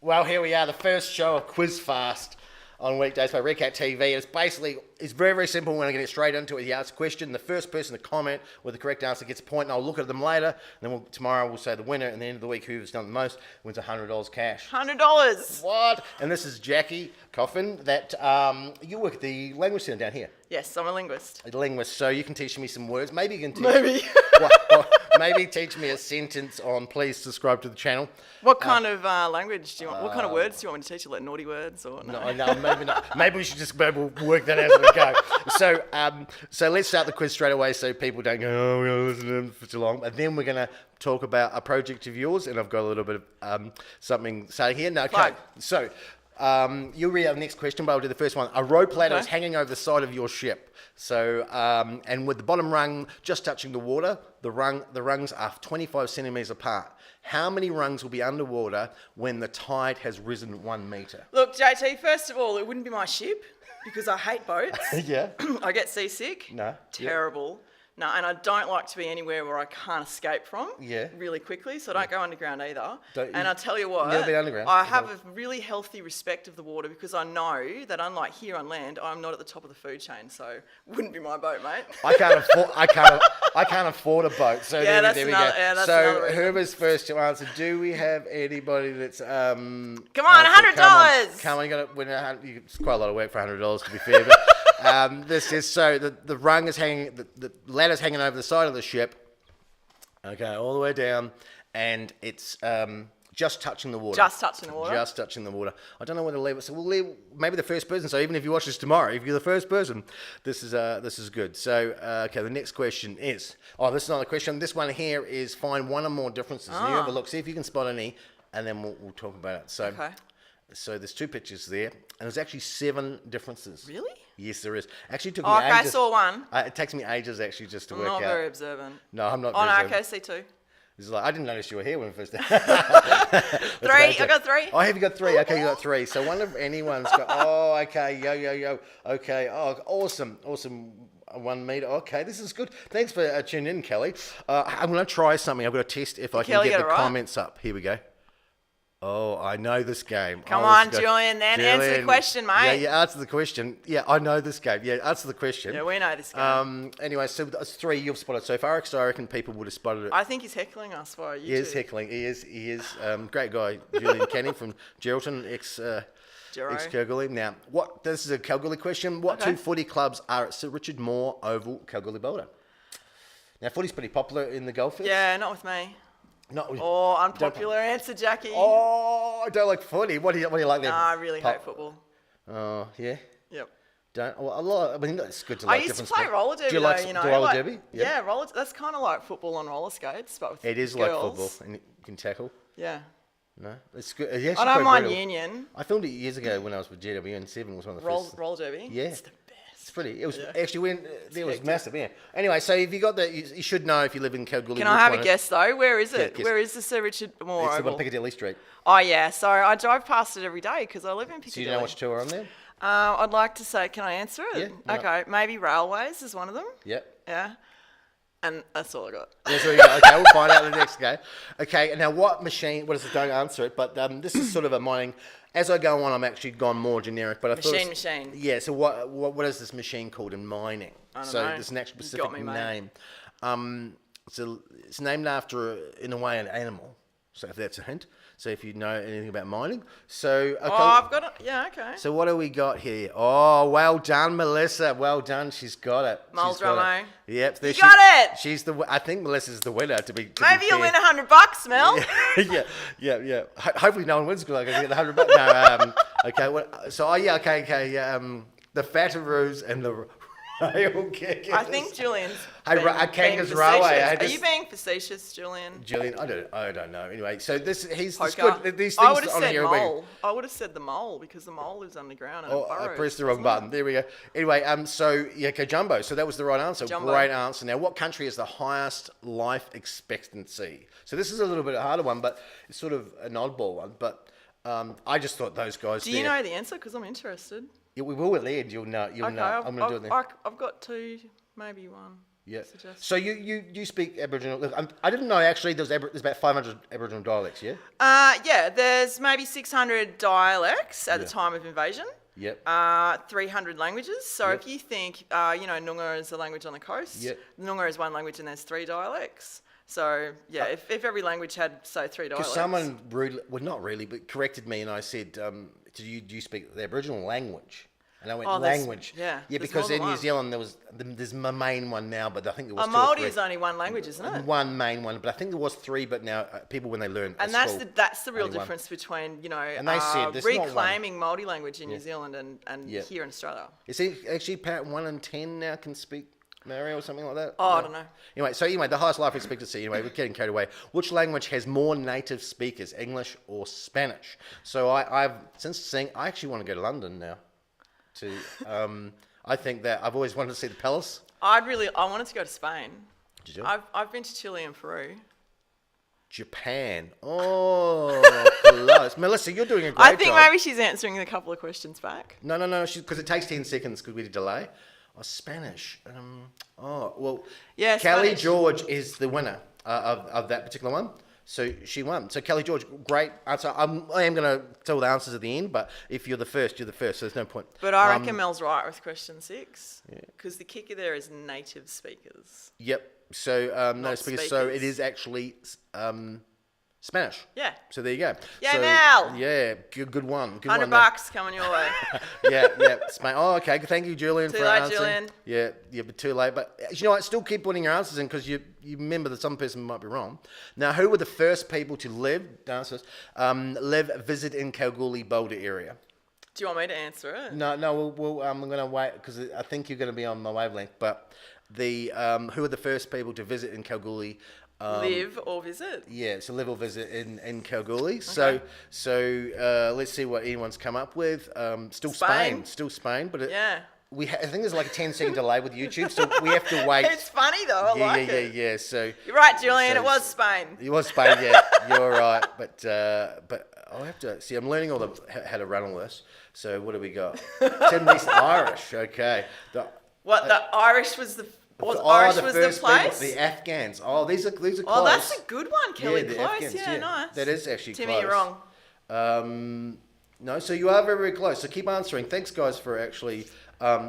Well, here we are, the first show of QUIZFAST on weekdays by REDCAT TV. It's very, very simple. We're going to get straight into it. You ask a question. The first person to comment with the correct answer gets a point, and I'll look at them later. And then tomorrow we'll say the winner, and at the end of the week, whoever's done the most wins $100 cash. $100. What? And this is Jackie Coffin. That you work at the language centre down here. Yes, I'm a linguist. A linguist, so you can teach me some words. Maybe you can teach maybe teach me a sentence on please subscribe to the channel. What kind of language do you want? What kind of words do you want me to teach you? Like naughty words or no? No, maybe not. Maybe we should just work that out as we go. So let's start the quiz straight away so people don't go, oh, we're going to listen to them for too long. And then we're going to talk about a project of yours, and I've got a little bit of something starting here. No, okay. Fine. So you'll read out the next question, but I'll do the first one. A rope ladder is hanging over the side of your ship. So, and with the bottom rung just touching the water, the rungs are 25 centimetres apart. How many rungs will be underwater when the tide has risen 1 metre? Look, JT, first of all, it wouldn't be my ship because I hate boats. Yeah. I get seasick. No. Terrible. Yeah. No, and I don't like to be anywhere where I can't escape from really quickly, so I don't go underground either. And I'll tell you what, never been underground? I have a really healthy respect of the water because I know that unlike here on land, I'm not at the top of the food chain, so wouldn't be my boat, mate. I can't afford a boat, so there we go. That's so whoever's first to answer, do we have anybody that's Come on, $100! Come on, it's quite a lot of work for $100 to be fair, but this is so the rung is hanging, the ladder's hanging over the side of the ship. Okay, all the way down, and it's just touching the water. Just touching the water. Just touching the water. I don't know where to leave it, so we'll leave maybe the first person. So even if you watch this tomorrow, if you're the first person, this is good. So okay, the next question is this is not a question. This one here is find one or more differences. And you have a look, see if you can spot any, and then we'll talk about it. So. Okay. So there's 2 pictures there, and there's actually 7 differences. Really? Yes, there is. Actually, it took me ages. I saw one. It takes me ages actually just to work out. I'm not very observant. No, I'm not. Oh no, okay, see 2. This is like I didn't notice you were here when we first. 3. I got 3. Oh, have you got 3? Okay, you got 3. So wonder if anyone's got. Oh, okay, yo. Okay, oh, awesome. 1 metre. Okay, this is good. Thanks for tuning in, Kelly. I'm going to try something. I've got to test if I can get the comments up. Here we go. Oh, I know this game. Come on, Julian, then answer the question, mate. Yeah, answer the question. Yeah, I know this game. Yeah, answer the question. Yeah, we know this game. Anyway, so that's 3 you've spotted so far, so I reckon people would have spotted it. I think he's heckling us via YouTube. He is heckling. He is. Great guy, Julian Canning from Geraldton, ex-Kalgoorlie. Now, this is a Kalgoorlie question. What 2 footy clubs are at Sir Richard Moore Oval, Kalgoorlie-Boulder? Now, footy's pretty popular in the Goldfields. Yeah, not with me. Unpopular answer, Jackie. Oh, I don't like footy. What do you like there? Nah, I really hate football. Oh, yeah? Yep. I mean, it's good to like different I used to play roller derby, do you like roller derby? Yeah, roller. That's kind of like football on roller skates, but with it is girls. like football, and you can tackle. Yeah. No, it's good. I don't mind union. I filmed it years ago when I was with GW, and 7 was one of the first. Roller derby? Yeah. It's the best. It's pretty. It was actually when it was massive. Yeah. Anyway, so if you got that, you should know if you live in Kalgoorlie. Can I have a guess though? Where is it? Where is the Sir Richard Moore Oval? It's on Piccadilly Street. Oh yeah. So I drive past it every day because I live in Piccadilly. So you know which 2 are on there? I'd like to say, can I answer it? Yeah. Okay. Maybe railways is one of them. Yep. Yeah. And that's all I got. That's all you got. Okay, we'll find out the next game. Okay, and now what machine? What is it? Don't answer it. But this is sort of a mining. As I go on, I'm actually gone more generic. But I thought machine. Yeah. So what is this machine called in mining? I don't know. So there's an actual specific name. So it's named after, in a way, an animal. So if that's a hint. So if you know anything about mining. So okay. I've got it. Yeah, okay. So what do we got here? Oh, well done, Melissa. Well done. She's got it. Muldromo. Yep. You got it. I think Melissa's the winner. Maybe you'll win $100, Mel. Yeah. Hopefully no one wins because I can get the $100. No. Okay. The Fataroos and the Rail Kickers. I think Julian's being facetious. Are you being facetious, Julian? Julian, I don't know. Anyway, so he's Poker. good. These things I would have said here mole. I would have said the mole because the mole lives underground and I pressed the wrong button. There we go. Anyway, Jumbo. So that was the right answer. Jumbo. Great answer. Now, what country has the highest life expectancy? So this is a little bit harder one, but it's sort of an oddball one. But I just thought those guys. Do you know the answer? Because I'm interested. Yeah, we will at the end. You'll know. I'm going to do it then. I've got 2, maybe 1. Yeah. So you speak Aboriginal. Look, I didn't know actually there's about 500 Aboriginal dialects. Yeah. Yeah. There's maybe 600 dialects at the time of invasion. Yep. 300 languages. So if you think, Noongar is a language on the coast. Yep. Noongar is one language and there's 3 dialects. So yeah, if every language had say 3 dialects. Because someone not really, but corrected me, and I said, do you speak the Aboriginal language? And I went, language. Yeah. Yeah, because in New Zealand there's my main one now, but I think there was 2 or 3. Māori is only one language, isn't it? One main one, but I think there was 3, but now people when they learn and that's the real difference between and they said reclaiming Māori language in New Zealand and here in Australia. Is it actually about 1 in 10 now can speak Maori or something like that? Oh, no. I don't know. Anyway, the highest life expectancy. Anyway, we're getting carried away. Which language has more native speakers, English or Spanish? So I've since seeing. I actually want to go to London now. I think that I've always wanted to see the palace. I wanted to go to Spain. Did you? I've been to Chile and Peru. Japan. Oh, close. Melissa, you're doing a great job. I think maybe she's answering a couple of questions back. No, because it takes 10 seconds because we delay. Oh, Spanish. Yeah, Kelly George is the winner of that particular one. So she won. So Kelly George, great answer. I am going to tell the answers at the end, but if you're the first, you're the first. So there's no point. But I reckon Mel's right with question 6 because the kicker there is native speakers. Yep. So native speakers. So it is actually Spanish. Yeah. So there you go. Yeah, Mel. Yeah, good one. Good $100 coming your way. yeah. Spain. Oh, okay. Thank you, Julian, for answering. Too late, Julian. Yeah, but too late. But you know what? Still keep putting your answers in because you remember that some person might be wrong. Now, who were the first people to live, visit in Kalgoorlie-Boulder area? Do you want me to answer it? No. I'm going to wait because I think you're going to be on my wavelength. But who were the first people to visit in Kalgoorlie? Live or visit? Yeah, so live or visit in Kalgoorlie. Okay. So let's see what anyone's come up with. Still Spain, but I think there's like a 10-second delay with YouTube, so we have to wait. It's funny though. I like it. Yeah. So you're right, Julian. It was Spain. It was Spain. Yeah, you're right. But I'll have to see. I'm learning how to run all this. So what do we got? Tim's Irish. Okay. The Irish was the. Irish was the place? People, the Afghans. Oh, these are close. Oh, that's a good one, Kelly. Yeah, close. Afghans, yeah, nice. That is actually Timmy, close. you're wrong. No, so you are very, very close. So keep answering. Thanks, guys, for actually...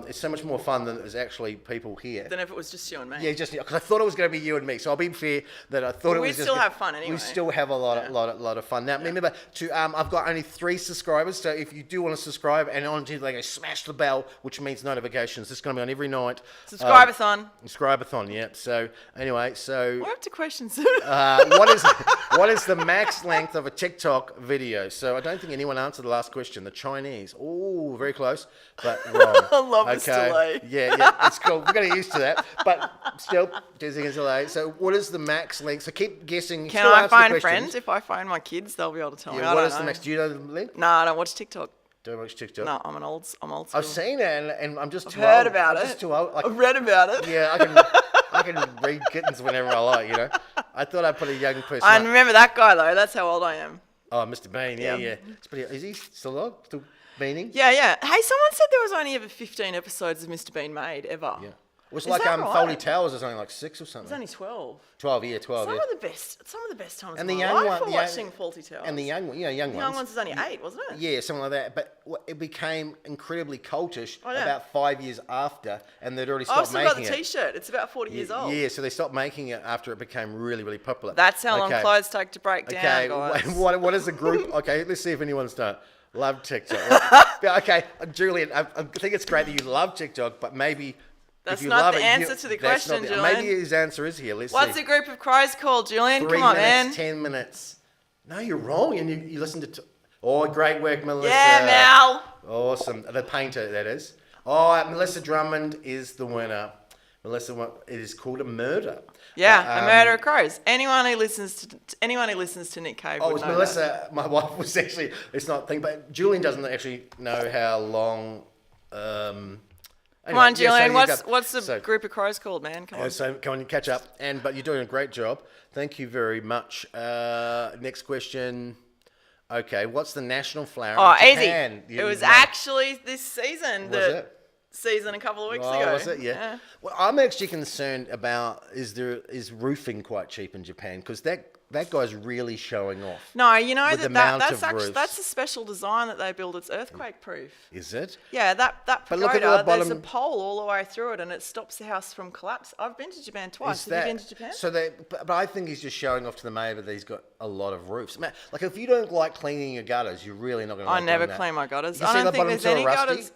it's so much more fun than there's actually people here. Than if it was just you and me. Yeah, because I thought it was going to be you and me. So I'll be fair that I thought it was just... We still have fun anyway. We still have a lot of fun. Now, remember, I've got only 3 subscribers. So if you do want to subscribe and on to smash the bell, which means notifications. It's going to be on every night. Subscribe-a-thon. Subscribe-a-thon, yep. So anyway, We're up to questions. What is the max length of a TikTok video? So I don't think anyone answered the last question. The Chinese. Oh, very close, but wrong. Love this delay. Yeah, it's cool. We're getting used to that, but still, 2 seconds delay. So, what is the max length? So, keep guessing. Can I phone friends? If I phone my kids, they'll be able to tell me. What is the max? Do you know the length? No, I don't watch TikTok. Don't watch TikTok. No, I'm old school. I've seen it, and I'm just too old. Heard about it. I'm just too old. I've read about it. Yeah, I can read kittens whenever I like. I thought I'd put a young person. I remember that guy though. That's how old I am. Oh, Mr. Bean. Yeah. Is he still alive? Still Beaning? Yeah. Hey, someone said there was only ever 15 episodes of Mr. Bean made ever. Yeah. It was like Foley Towers. There's only like 6 or something. There's only 12. 12, yeah, 12. Some of the best times and of my life for watching Fawlty Towers. And the young ones. The young ones is only 8, wasn't it? Yeah, something like that. But it became incredibly cultish about 5 years after, and they'd already stopped making it. I've still got the T-shirt. It's about 40 years old. Yeah, so they stopped making it after it became really, really popular. That's how long clothes take to break down, guys. What is the group? Okay, let's see if anyone's done it. Love TikTok. Okay, Julian, I think it's great that you love TikTok, but maybe... That's not the answer to the question, Julian. Maybe his answer is here. Let's see. What's a group of crows called, Julian? Come on, man. 10 minutes. No, you're wrong. And you listened to... Oh, great work, Melissa. Yeah, Mel. Awesome. The painter, that is. Oh, Melissa Drummond is the winner. Melissa, it is called a murder. Yeah, a murder of crows. Anyone who listens to Nick Cave would know Melissa, that. My wife was actually... It's not thing, but Julian doesn't actually know how long... Come on, Julian. What's the group of crows called, man? Come on. So come on, catch up. But you're doing a great job. Thank you very much. Next question. Okay, what's the national flower of Japan? Easy. It was actually this season. Was it? season a couple of weeks Oh, ago. was it? Yeah. Well, I'm actually concerned about is roofing quite cheap in Japan, because that guy's really showing off. No, you know with the that's amount of actually roofs. that's a special design that they build. It's earthquake proof. Is it? Yeah, that But look at pagoda, the bottom- there's a pole all the way through it, and it stops the house from collapse. I've been to Japan twice. Have you been to Japan? So but I think he's just showing off to the mayor that he's got a lot of roofs. Man, like if you don't like cleaning your gutters, you're really not going to. I like never doing that. clean my gutters. You I see don't the think bottom there's two are any rusty? gutters.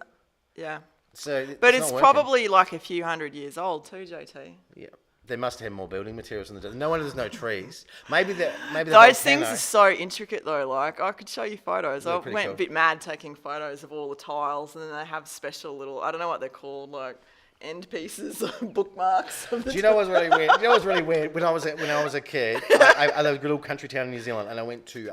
Yeah. So, But it's it's not probably like a few hundred years old too, JT. Yeah, they must have more building materials in the. No wonder there's no trees. Maybe the Those things are so intricate though. Like I could show you photos. Yeah, I pretty went cool. a bit mad taking photos of all the tiles, and then they have special little, I don't know what they're called, like end pieces, bookmarks. Do you know what's really weird? You know what's really weird? When I was a kid, I lived in a little country town in New Zealand, and I went to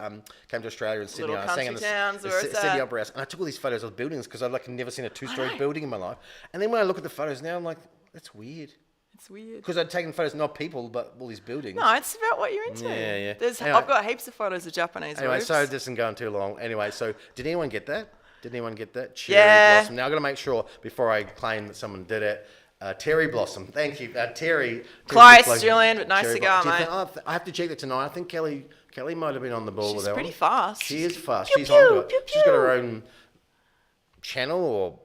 came to Australia and Sydney. Little And I sang in country towns, where it's Sydney at. Opera House, and I took all these photos of buildings because I'd like never seen a two-story building in my life. And then when I look at the photos now, I'm like, that's weird. It's weird. Because I'd taken photos not people, but all these buildings. No, it's about what you're into. Yeah, yeah. Anyway, Anyway. I've got heaps of photos of Japanese Anyway, roofs. so this isn't going too long. Anyway, so did anyone get that? Did anyone get that? Cherry Yeah. Blossom. Now I've got to make sure before I claim that someone did it. Terry Blossom. Thank you. Terry. Close, Julian, but no cigar, Do you mate. think- I have to check that tonight. I think Kelly might have been on the ball She's with that pretty one. fast. She is fast. Pew, She's pew, onto it. pew, She's got her pew. own channel, or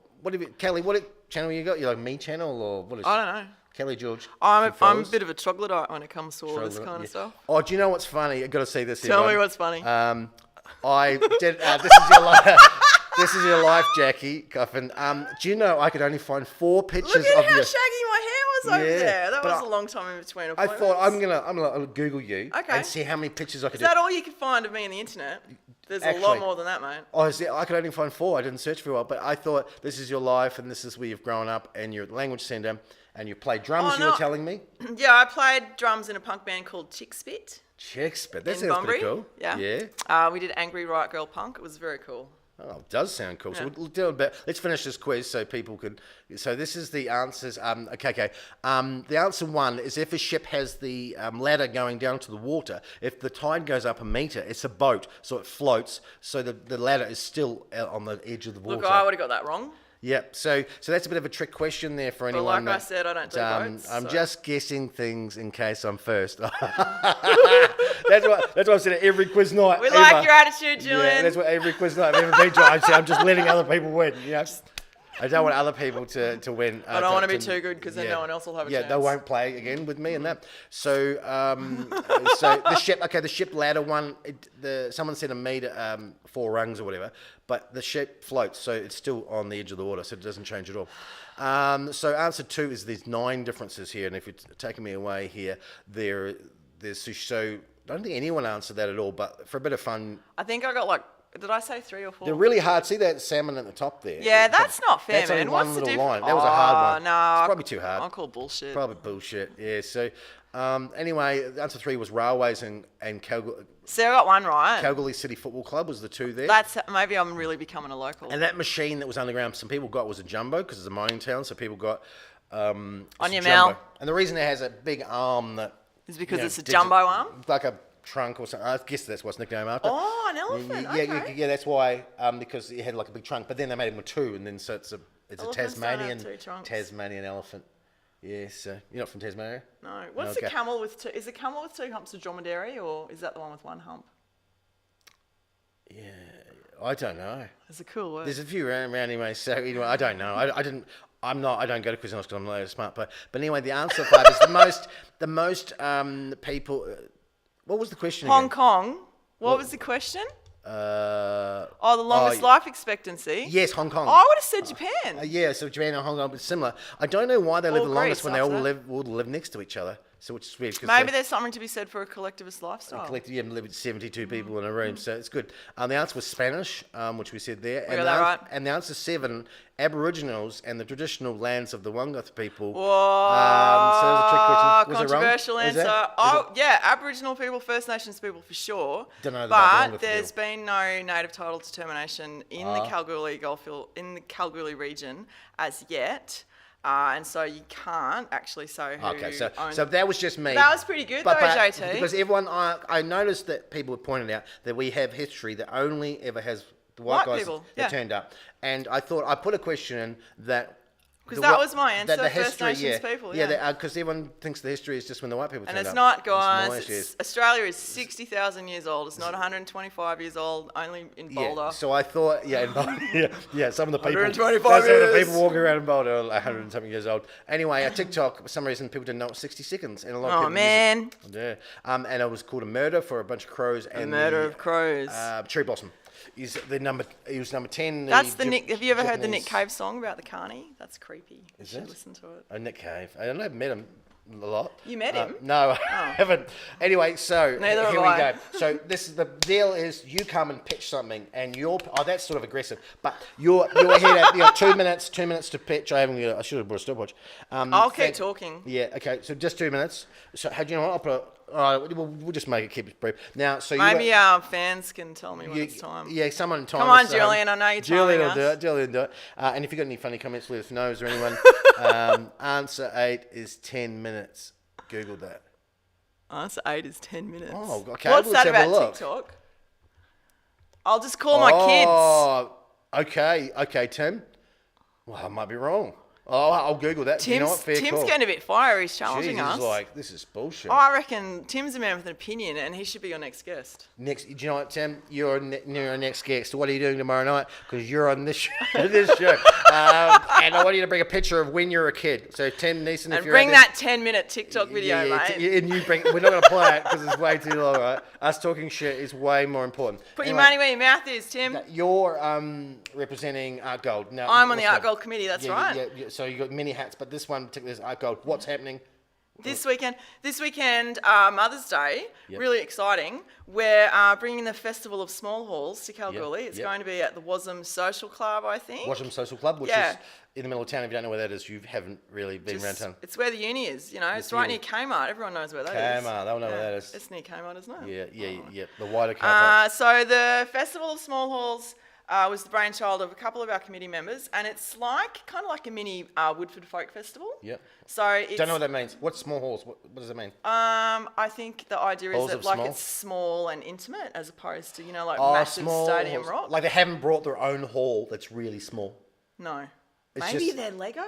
Kelly, what channel you got? You like Me channel, or what is I don't know. Kelly George? I'm a Follows? bit of a troglodyte when it comes to all this Troglodyte, kind yeah. of stuff. Oh, do you know what's funny? I've got to see this. Tell me everyone. what's funny. I did. This is your life. This is your life, Jackie Coffin. Do you know I could only find 4 pictures Look at of how your. shaggy my hair was over Yeah, there. That but was I- a long time in between I appointments. thought I'm gonna Google you Okay. and see how many pictures I could Is do. that all you could find of me on the internet? There's a lot Actually- more than that, mate. Oh, see, I could only find 4. I didn't search very well, but I thought this is your life and this is where you've grown up and you're at the language centre and you play drums. Oh, You were no. telling me. Yeah, I played drums in a punk band called Chick Spit Chicks, but that in sounds pretty Bunbury. cool. Yeah. Yeah. We did Angry Riot Girl Punk. It was very cool. Oh, it does sound cool. So Yeah. we'll do a bit. Let's finish this quiz so people could. So this is the answers. Okay. The answer 1 is if a ship has the ladder going down to the water. If the tide goes up a metre, it's a boat, so it floats. So the ladder is still on the edge of the water. Look, I would have got that wrong. Yep. So that's a bit of a trick question there for anyone. like I said, I don't do boats, I'm so- just guessing things in case I'm first. That's what I said at every quiz night. We ever. like your attitude, Julian. Yeah, that's what every quiz night I've ever been to. I say I'm just letting other people win. You know? I don't want other people to win. I don't want to be too good because then no one else will have a chance. Yeah, they won't play again with me and that. So, so the ship. Okay, the ship ladder one. Someone said a meter, 4 rungs or whatever. But the ship floats, so it's still on the edge of the water, so it doesn't change at all. So answer 2 is there's 9 differences here, and if you're taking me away here, there's so. I don't think anyone answered that at all, but for a bit of fun, I think I got like, did I say 3 or 4? they're really hard. See that salmon at the top there? Yeah, that's not fair, That's only man. one What's the little difference? line. That was a hard one. No, It's probably too hard. I'll call bullshit. Probably bullshit. Yeah. So anyway, answer 3 was railways and See, I got one right. Kalgoorlie City Football Club was the 2 there. That's maybe I'm really becoming a local. And that machine that was underground, some people got was a jumbo because it's a mining town, so people got On it's your a jumbo. Mel. And the reason it has a big arm that Is because you know, it's a digit- jumbo arm? like a trunk or something. I guess that's what's nicknamed after. Oh, an elephant. Yeah, Okay. yeah, that's why because it had like a big trunk. But then they made it with 2, and then so it's a Elephants don't have Tasmanian 2 trunks. Tasmanian elephant. Yeah, so you're not from Tasmania? No. What's Okay. a camel with 2? Is a camel with 2 humps a dromedary, or is that the one with 1 hump? Yeah, I don't know. It's a cool word. There's a few around anyway, so anyway, I don't know. I don't go to quiz because I'm not that smart. But anyway, the answer 5 is the most people. What was the question Hong again? Kong. What was the question? The The longest life expectancy. Yes, Hong Kong. I would have said Japan. Yeah, so Japan and Hong Kong, but similar. I don't know why they live Or the longest Greece when they all after that. live next to each other. So which is weird. 'Cause Maybe they there's something to be said for a collectivist lifestyle. collectively live with 72 people in a room, so it's good. The answer was Spanish, which we said there. We got that right. And the answer 7, Aboriginals and the traditional lands of the Wongath people. Whoa, So that was a trick question. Was it wrong? controversial Was answer. that? Oh, yeah, Aboriginal people, First Nations people for sure. Don't know about the but Wongath there's people. been no native title determination in the Kalgoorlie Goldfield, in the Kalgoorlie region as yet. And so you can't actually say who Okay, so owns. that was just me. That was pretty good though, JT. Because everyone, I noticed that people were pointing out that we have history that only ever has the white White guys people, that yeah. turned up. And I thought I put a question in that Because that was my answer. First Nations people. Yeah, because everyone thinks the history is just when the white people turned up. And it's not, guys. Australia is 60,000 years old. It's not 125 years old, only in Boulder. Yeah, so I thought, in Boulder, some of the people, 125 some of the people walking around in Boulder are 100 and something years old. Anyway, TikTok, for some reason, people didn't know it was 60 seconds. And a lot of people man. Yeah. And it was called a murder for a bunch of crows. And a murder of crows. Cherry Blossom. He was number 10. That's the Nick. Have you ever heard the Nick Cave song about the carny? That's creepy. You should listen to it. Oh, Nick Cave. I don't know. I've met him a lot. You met him? No, I haven't. Anyway, so Neither here have we I. go. So this is the deal: is you come and pitch something, and that's sort of aggressive. But you're ahead at 2 minutes. 2 minutes to pitch. I should have brought a stopwatch. I'll keep talking. Yeah. Okay. So just 2 minutes. So how do you know what? I'll put. All right, we'll just keep it brief. Now, so maybe our fans can tell me when it's time. Yeah, someone time. Come on, Julian. I know you're Julian will do it. Julian will do it. And if you've got any funny comments, let us know. Is there anyone? Answer 8 is 10 minutes. Google that. Answer 8 is 10 minutes. Oh, okay. What's that about TikTok? I'll just call my kids. Oh, okay, Tim. Well, I might be wrong. Oh, I'll Google that. Tim's, you know what? Fair Tim's call. getting a bit fiery. He's challenging us. He's like, this is bullshit. I reckon Tim's a man with an opinion, and he should be your next guest. Do you know what, Tim? You're our next guest. What are you doing tomorrow night? Because you're on this show. And I want you to bring a picture of when you're a kid. So Tim Neeson, and if you're bring that 10-minute TikTok video, mate. And we're not going to play it because it's way too long, right? Us talking shit is way more important. Put your money where your mouth is, Tim. You're representing Art Gold. Now, I'm on the Art Gold committee. That's right. Yeah. So you got many hats, but this one particularly is Art Gold. What's happening? This weekend, Mother's Day, really exciting. We're bringing the Festival of Small Halls to Kalgoorlie. It's going to be at the Wasm Social Club, I think. Wasm Social Club, which is in the middle of town. If you don't know where that is, you haven't really been around town. It's where the uni is, It's right near Kmart. Everyone knows where that is. Kmart, they'll know where that is. It's near Kmart, isn't it? Yeah. The wider car park. So the Festival of Small Halls was the brainchild of a couple of our committee members, and it's kind of like a mini Woodford Folk Festival. Yeah. So it's, don't know what that means. What's small halls? What does that mean? I think the idea is that it's small and intimate as opposed to massive stadium halls. rock. Like they haven't brought their own hall that's really small. No. It's maybe they're Lego.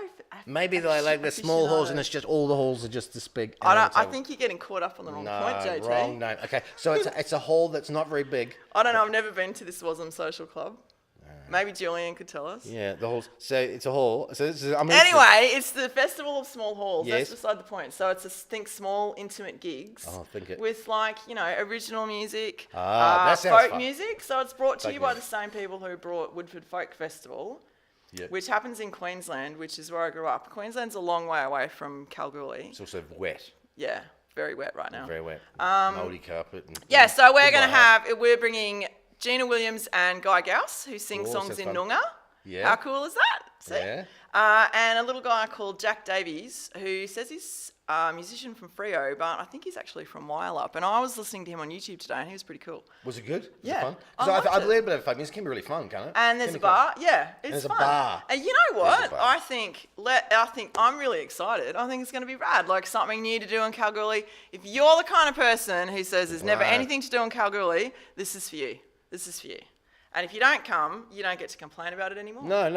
Maybe they're small halls, and it's just all the halls are just this big. I think you're getting caught up on the wrong point, JT. Wrong name. Okay, so it's a hall that's not very big. I don't know. I've never been to this Wasm Social Club. Maybe Julian could tell us. Yeah, the halls. So it's a hall. So anyway, it's the Festival of Small Halls. Yes. That's beside the point. So it's small, intimate gigs. With original music, folk music. So it's brought to you by the same people who brought Woodford Folk Festival, which happens in Queensland, which is where I grew up. Queensland's a long way away from Kalgoorlie. It's also wet. Yeah, very wet right now. Very wet. Mouldy carpet. So we're bringing Gina Williams and Guy Gauss, who sing songs in Noongar. Yeah. How cool is that? See? Yeah. And a little guy called Jack Davies, who says he's a musician from Freo, but I think he's actually from Wylup. And I was listening to him on YouTube today, and he was pretty cool. Was it good? Was it fun? I believe a bit of fun. Music can be really fun, can't it? And there's a bar. Yeah, it's fun. There's a bar. And you know what? I think I'm really excited. I think it's going to be rad, like something new to do in Kalgoorlie. If you're the kind of person who says there's never anything to do in Kalgoorlie, this is for you. This is for you. And if you don't come, you don't get to complain about it anymore. No,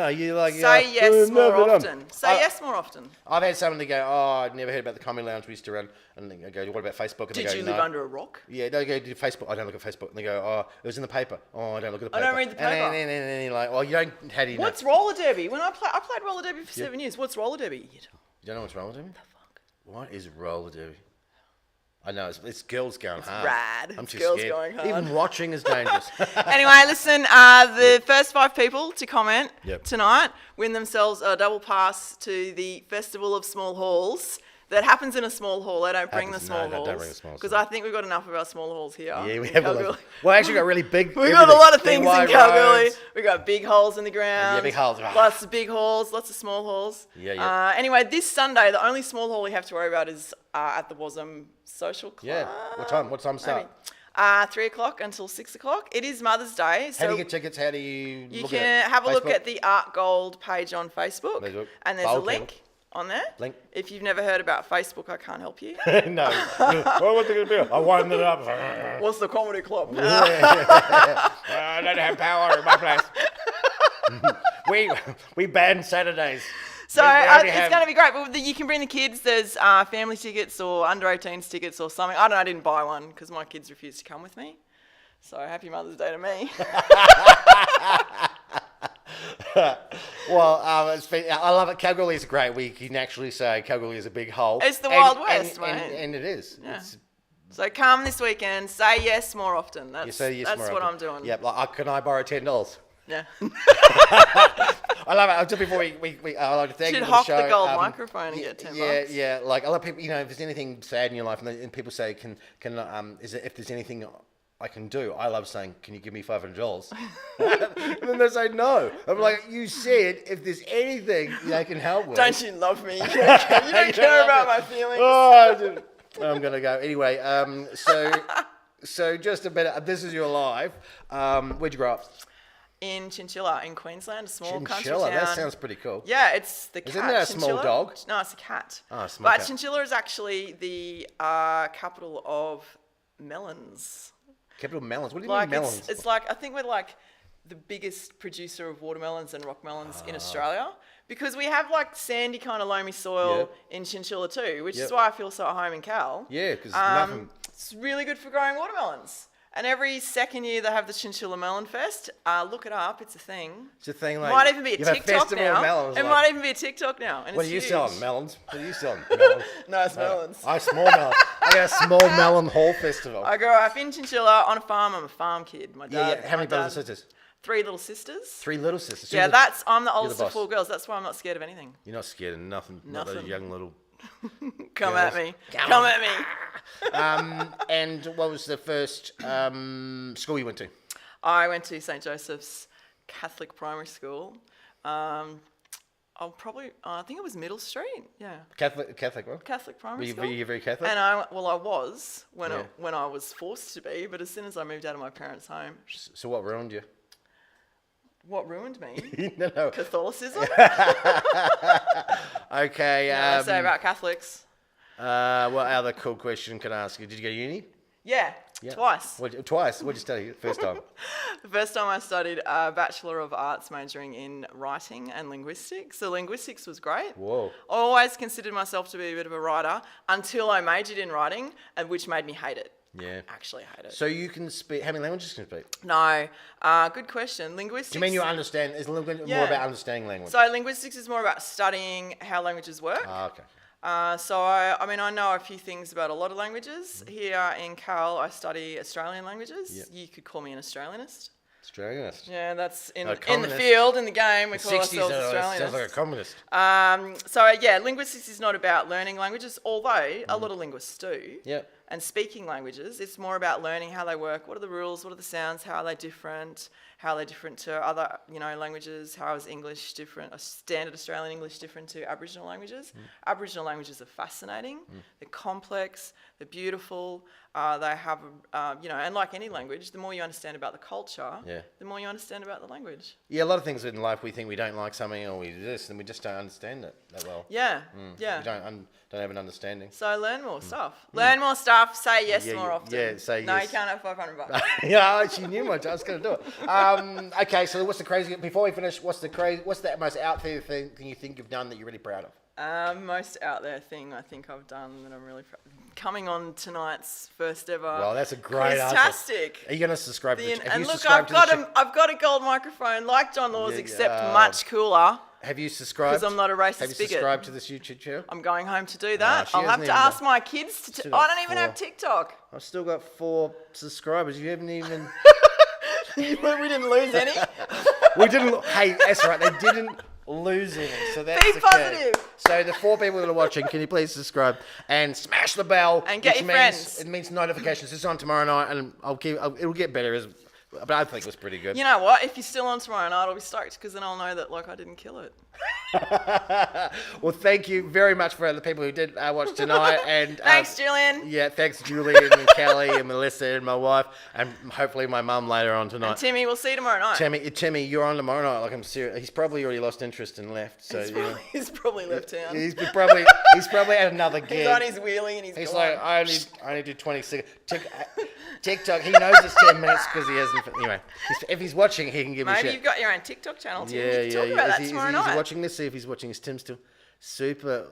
say yes more often. Say yes more often. I've had someone to go, I'd never heard about the Comedy Lounge we used to run. And I go, what about Facebook? And Did you live under a rock? Yeah, they go, did Facebook? I don't look at Facebook. And they go, it was in the paper. I don't look at the paper. I don't read the paper. And you're like, you don't, how do you know? What's roller derby? When I played roller derby for 7 years. What's roller derby? You don't know what's roller derby? The fuck? What is roller derby? I know, it's girls going hard. Rad. I'm too girls scared. Going hard. Even watching is dangerous. Anyway, listen, the first 5 people to comment tonight win themselves a double pass to the Festival of Small Halls. That happens in a small hall. They don't bring the small halls. Don't bring the small halls. Because I think we've got enough of our small halls here. Yeah, we have a lot. Well, actually got really big. We've got a lot of things in Kalgoorlie. We've got big holes in the ground. Yeah, big holes. Lots of big halls, lots of small halls. Yeah. Anyway, this Sunday, the only small hall we have to worry about is at the Wasm Social Club. Yeah. What time? What time start? 3 o'clock until 6 o'clock. It is Mother's Day. So how do you get tickets? How do you look at it? You can have a look at the Art Gold page on Facebook. And there's a link on there. Link. If you've never heard about Facebook, I can't help you. No. What's it going to be? I wound it up. What's the comedy club? I don't have power in my place. We ban Saturdays. So it's going to be great. But you can bring the kids. There's family tickets or under 18s tickets or something. I don't know. I didn't buy one because my kids refused to come with me. So happy Mother's Day to me. Well, I love it. Kalgoorlie is great. We can actually say Kalgoorlie is a big hole. It's the Wild West, mate. And it is. Yeah. So come this weekend. Say yes more often. That's what I'm doing. Yeah, like, can I borrow $10? Yeah. I love it. Just before we I like to thank you for the show. Should hawk the gold microphone and get $10. Yeah. Like a lot of people, if there's anything sad in your life, and people say, if there's anything I can do, I love saying, can you give me $500? And then they say no. I'm like, you said if there's anything I can help with. Don't you love me? You don't care about my feelings. Oh, I'm gonna go anyway. So just a bit. This is your life. Where'd you grow up? In Chinchilla, in Queensland, a small country town. Chinchilla, that sounds pretty cool. Yeah, it's the cat. Isn't that a small dog? No, it's a cat. Oh, a small cat. But Chinchilla is actually the capital of melons. Capital of melons? What do you mean melons? It's like, I think we're like the biggest producer of watermelons and rock melons in Australia. Because we have like sandy kind of loamy soil in Chinchilla too, which is why I feel so at home in Cal. Yeah, because nothing... It's really good for growing watermelons. And every second year they have the Chinchilla Melon Fest. Look it up, it's a thing. It's a thing like... It might even be a TikTok now. Melons, might even be a TikTok now. And what are you selling? Melons? What are you selling? Melons? No, it's melons. Small melons. I got a small melon hall festival. I grew up in Chinchilla on a farm. I'm a farm kid. My dad. Yeah. How many brothers and sisters? 3 little sisters. 3 little sisters. Yeah, I'm the oldest of 4 girls. That's why I'm not scared of anything. You're not scared of nothing. Not those young little... Come girls. At me. Come at me. And what was the first school you went to? I went to St. Joseph's Catholic Primary School. I think it was Middle Street. Yeah. Catholic what? Catholic Primary School. Were you very Catholic? And I was when I was forced to be, but as soon as I moved out of my parents' home. So what ruined you? What ruined me? No. Catholicism. Okay. What I say about Catholics? What other cool question can I ask you? Did you go to uni? Yeah. Twice. Twice? What did you study first time? The first time I studied a Bachelor of Arts majoring in writing and linguistics. So linguistics was great. Whoa. I always considered myself to be a bit of a writer until I majored in writing, which made me hate it. Yeah. Actually hate it. So you can speak, how many languages can you speak? No. Good question. Linguistics. Do you mean you understand, is linguistics more about understanding language? So linguistics is more about studying how languages work. Okay. So I know a few things about a lot of languages. Here in Cal, I study Australian languages. Yep. You could call me an Australianist. Australianist? Yeah, that's in the field, in the game, we call ourselves Australianists. Sounds like a communist. Linguistics is not about learning languages, although a lot of linguists do. Yep. And speaking languages, it's more about learning how they work, what are the rules, what are the sounds, how are they different to other, languages, how is English different, standard Australian English different to Aboriginal languages. Aboriginal languages are fascinating, they're complex, they're beautiful, they have, and like any language, the more you understand about the culture, the more you understand about the language. Yeah, a lot of things in life we think we don't like something or we do this and we just don't understand it that well. Yeah, We don't have an understanding. So learn more stuff. Learn more stuff, say yes more often. Yeah, say yes. No, you can't have $500. Yeah, she knew I was going to do it. Okay, so what's the crazy, before we finish, what's the most out there thing you think you've done that you're really proud of? Most out there thing I think I've done that I'm really proud of. Coming on tonight's first ever. Well, that's a great answer. Fantastic. Are you going to subscribe to the channel? And look, I've got a gold microphone like John Law's, except much cooler. Have you subscribed? Because I'm not a racist bigot. Have you subscribed to this YouTube channel? I'm going home to do that. I'll have to ask my kids to... I don't even have TikTok. I've still got 4 subscribers. You haven't even... We didn't lose any. We didn't... Hey, that's right. They didn't lose any. So that's Be positive. So the 4 people that are watching, can you please subscribe and smash the bell? And get your friends. It means notifications. It's on tomorrow night, and it'll get better. But I think it was pretty good. You know what? If you're still on tomorrow night, I'll be stoked because then I'll know that I didn't kill it. Well, thank you very much for the people who did watch tonight. And thanks, Julian. Yeah, thanks, Julian and Kelly and Melissa and my wife, and hopefully my mum later on tonight. And Timmy, we'll see you tomorrow night. Timmy, you're on tomorrow night. Like, I'm serious. He's probably already lost interest and left. So he's probably left town. He's probably at another gig. He's on his wheeling and he's gone. Like, I only do 20 seconds. TikTok. He knows it's 10 minutes because he hasn't. Anyway, if he's watching, he can give me shit. Maybe you've got your own TikTok channel, Tim. You can talk about that tomorrow night. He's watching this. See if he's watching. Is Tim still super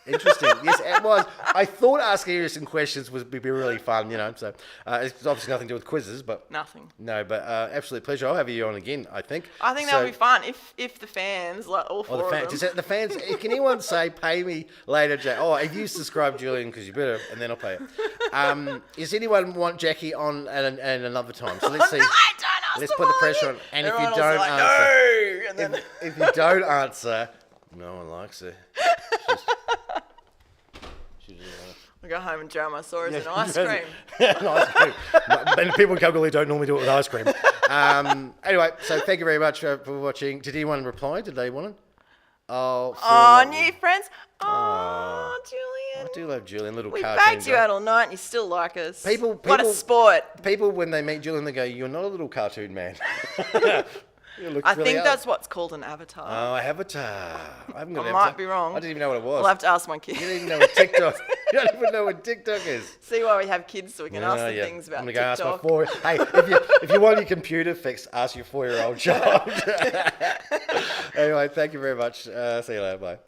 interesting? Yes, it was. I thought asking you some questions would be really fun, So it's obviously nothing to do with quizzes, but nothing. No, but absolute pleasure. I'll have you on again. I think that'll be fun if the fans like all four of them. The fans. Can anyone say pay me later, Jack? Oh, if you subscribe, Julian, because you better, and then I'll pay it. Does anyone want Jackie on and another time? So let's see. No, don't let's put the pressure on. And if you don't answer, no! If you don't answer, no one likes her. I'll go home and drown my sores in ice cream. Ice cream. And people in Kalgoorlie don't normally do it with ice cream. Anyway, so thank you very much for watching. Did anyone reply? Did they want it? New friends. Julian. I do love Julian. Little we cartoon. bagged you out all night and you still like us. People, what a sport. People, when they meet Julian, they go, "You're not a little cartoon man." I think that's what's called an avatar. Oh, avatar. I might be wrong. I didn't even know what it was. I'll have to ask my kids. You don't even know what TikTok. You don't even know what TikTok is. See why we have kids so we can ask them things about TikTok. I'm going to ask my 4. Hey, if you want your computer fixed, ask your 4-year-old child. Anyway, thank you very much. See you later. Bye.